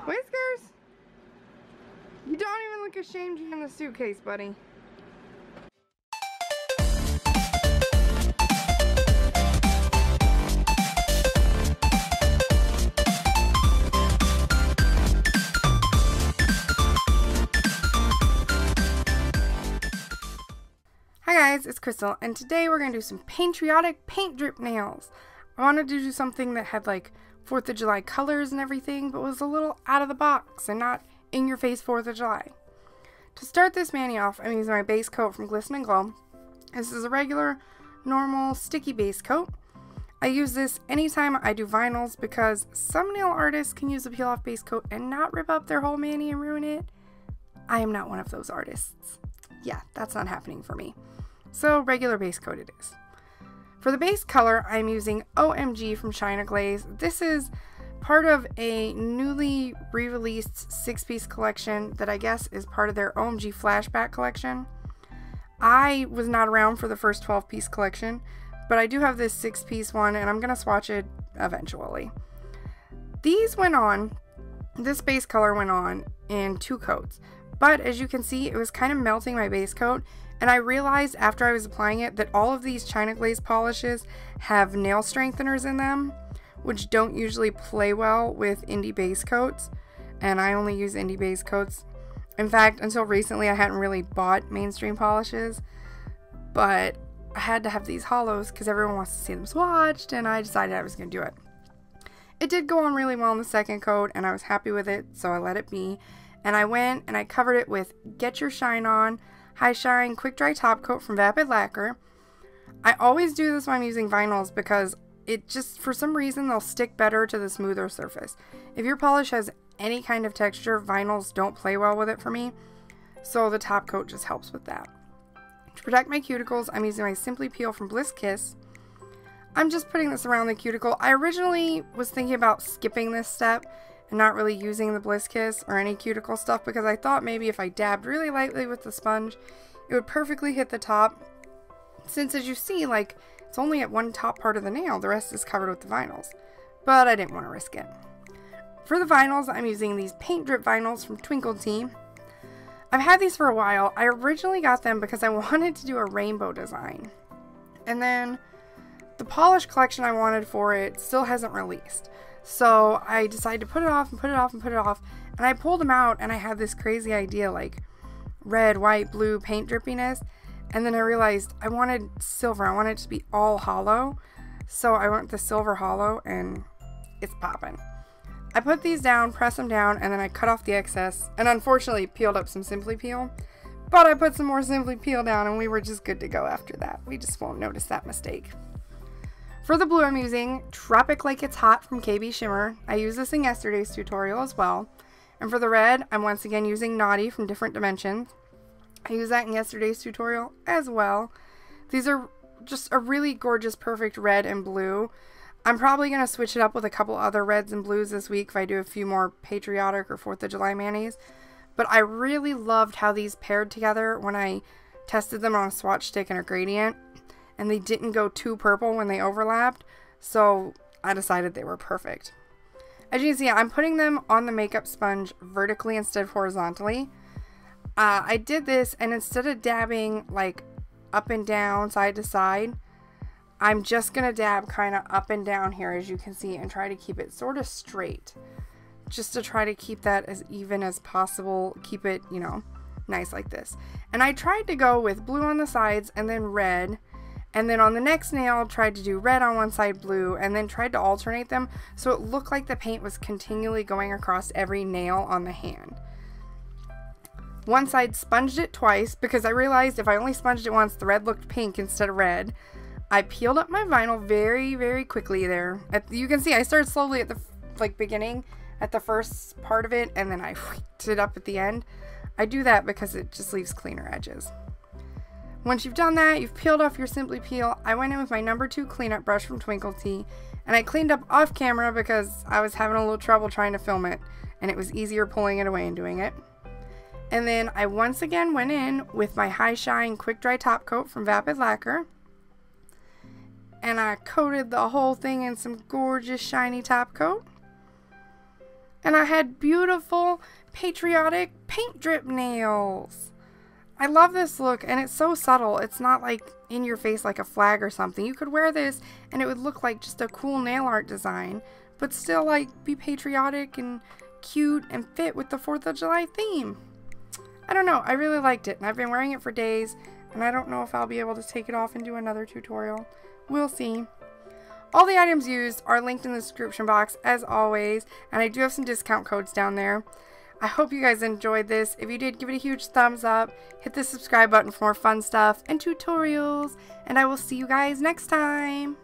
Whiskers! You don't even look ashamed you're in the suitcase, buddy. Hi guys, it's Crystal, and today we're going to do some patriotic paint drip nails. I wanted to do something that had like 4th of July colors and everything, but was a little out of the box and not in your face 4th of July. To start this mani off, I'm using my base coat from Glisten and Glow. This is a regular, normal, sticky base coat. I use this anytime I do vinyls because some nail artists can use a peel off base coat and not rip up their whole mani and ruin it. I am not one of those artists. Yeah, that's not happening for me. So regular base coat it is. For the base color, I'm using OMG from China Glaze. This is part of a newly re-released 6-piece collection that I guess is part of their OMG flashback collection. I was not around for the first 12-piece collection, but I do have this 6-piece one and I'm going to swatch it eventually. These went on, this base color went on in 2 coats, but as you can see it was kind of melting my base coat. And I realized after I was applying it that all of these China Glaze polishes have nail strengtheners in them, which don't usually play well with indie base coats. And I only use indie base coats. In fact, until recently I hadn't really bought mainstream polishes, but I had to have these hollows because everyone wants to see them swatched, and I decided I was going to do it. It did go on really well in the second coat, and I was happy with it, so I let it be. And I went and I covered it with Get Your Shine On High Shine Quick Dry Top Coat from Vapid Lacquer. I always do this when I'm using vinyls because it just, for some reason, they'll stick better to the smoother surface. If your polish has any kind of texture, vinyls don't play well with it for me, so the top coat just helps with that. To protect my cuticles, I'm using my Simply Peel from Bliss Kiss. I'm just putting this around the cuticle. I originally was thinking about skipping this step and not really using the Bliss Kiss or any cuticle stuff because I thought maybe if I dabbed really lightly with the sponge, it would perfectly hit the top. Since as you see, like, it's only at one top part of the nail, the rest is covered with the vinyls. But I didn't want to risk it. For the vinyls, I'm using these paint drip vinyls from Twinkle Tea. I've had these for a while. I originally got them because I wanted to do a rainbow design. And then the polish collection I wanted for it still hasn't released. So I decided to put it off and put it off and put it off, and I pulled them out and I had this crazy idea like red, white, blue paint drippiness, and then I realized I wanted silver. I wanted it to be all hollow, so I went with the silver hollow and it's popping. I put these down, press them down, and then I cut off the excess and unfortunately peeled up some Simply Peel, but I put some more Simply Peel down and we were just good to go after that. We just won't notice that mistake. For the blue, I'm using Tropic Like It's Hot from KB Shimmer. I used this in yesterday's tutorial as well. And for the red, I'm once again using Naughty from Different Dimensions. I used that in yesterday's tutorial as well. These are just a really gorgeous, perfect red and blue. I'm probably going to switch it up with a couple other reds and blues this week if I do a few more patriotic or 4th of July manis. But I really loved how these paired together when I tested them on a swatch stick and a gradient. And they didn't go too purple when they overlapped, so I decided they were perfect. As you can see, I'm putting them on the makeup sponge vertically instead of horizontally. I did this, and instead of dabbing like up and down, side to side, I'm just going to dab kind of up and down here, as you can see, and try to keep it sort of straight. Just to try to keep that as even as possible, keep it, you know, nice like this. And I tried to go with blue on the sides and then red. And then on the next nail, tried to do red on one side, blue, and then tried to alternate them so it looked like the paint was continually going across every nail on the hand. One side sponged it twice because I realized if I only sponged it once, the red looked pink instead of red. I peeled up my vinyl very, very quickly there. You can see I started slowly at the beginning, at the first part of it, and then I whipped it up at the end. I do that because it just leaves cleaner edges. Once you've done that, you've peeled off your Simply Peel, I went in with my number 2 cleanup brush from Twinkle Tea, and I cleaned up off camera because I was having a little trouble trying to film it, and it was easier pulling it away and doing it. And then I once again went in with my High Shine Quick Dry Top Coat from Vapid Lacquer, and I coated the whole thing in some gorgeous shiny top coat. And I had beautiful patriotic paint drip nails. I love this look, and it's so subtle. It's not like in your face like a flag or something. You could wear this and it would look like just a cool nail art design, but still like be patriotic and cute and fit with the 4th of July theme. I don't know, I really liked it, and I've been wearing it for days, and I don't know if I'll be able to take it off and do another tutorial. We'll see. All the items used are linked in the description box as always, and I do have some discount codes down there. I hope you guys enjoyed this. If you did, give it a huge thumbs up, hit the subscribe button for more fun stuff and tutorials, and I will see you guys next time.